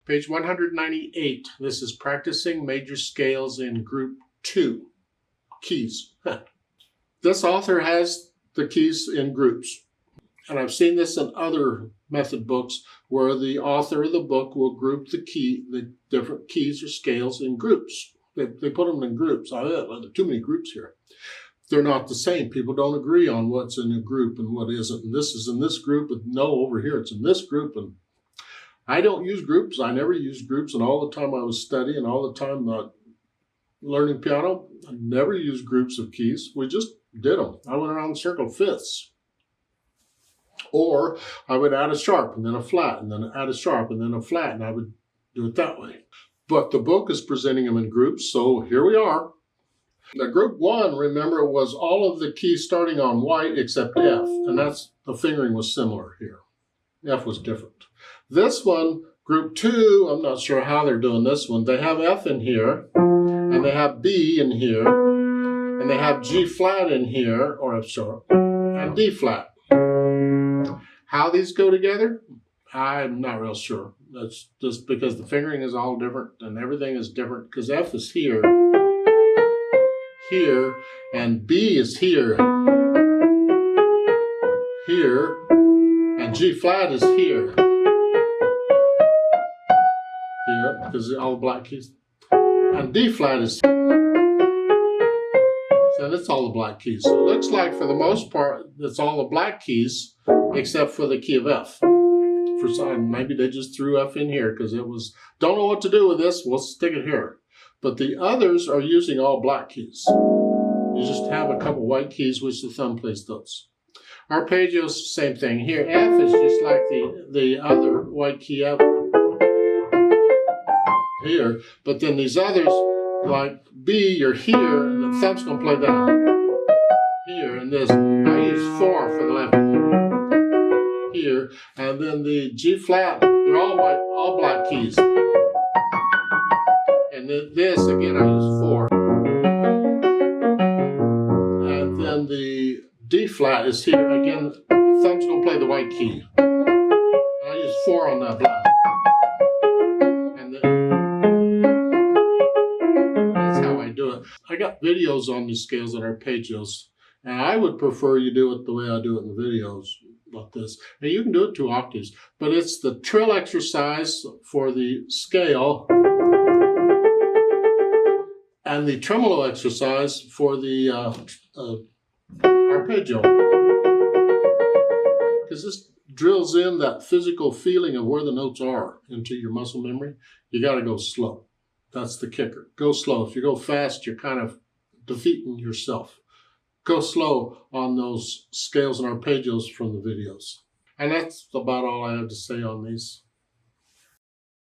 Page 198. This is practicing major scales in group 2. Keys. This author has the keys in groups. And I've seen this in other method books where the author of the book will group the different keys or scales in groups. They put them in groups. There are too many groups here. They're not the same. People don't agree on what's in a group and what isn't. And this is in this group, and no, over here it's in this group. And I don't use groups. I never used groups. And all the time I was studying, all the time learning piano, I never used groups of keys. We just did them. I went around in circle fifths. Or I would add a sharp and then a flat and then add a sharp and then a flat, and I would do it that way. But the book is presenting them in groups, so here we are. Now, group 1, remember, was all of the keys starting on white except F, and the fingering was similar here. F was different. This one, group 2, I'm not sure how they're doing this one. They have F in here, and they have B in here, and they have G flat in here, or F sharp, and D flat. How these go together, I'm not real sure. That's just because the fingering is all different and everything is different, because F is here, and B is here, and G flat is here, because all the black keys, and D flat is here. So that's all the black keys. So it looks like for the most part, it's all the black keys except for the key of F. For some, maybe they just threw F in here because it was, don't know what to do with this, we'll stick it here. But the others are using all black keys. You just have a couple white keys which the thumb plays those. Arpeggios, same thing. Here, F is just like the other white key F here, but then these others, like B, you're here, and the thumb's going to play that here, and this, I use 4 for the left here, and then the G flat, they're all white, all black keys. And then this, again, I use 4. And then the D flat is here, again, thumb's going to play the white key. And I use 4 on that black. And then I got videos on these scales and arpeggios, and I would prefer you do it the way I do it in the videos, like this. And you can do it 2 octaves, but it's the trill exercise for the scale and the tremolo exercise for the arpeggio. Because this drills in that physical feeling of where the notes are into your muscle memory. You got to go slow. That's the kicker. Go slow. If you go fast, you're kind of defeating yourself. Go slow on those scales and arpeggios from the videos. And that's about all I have to say on these.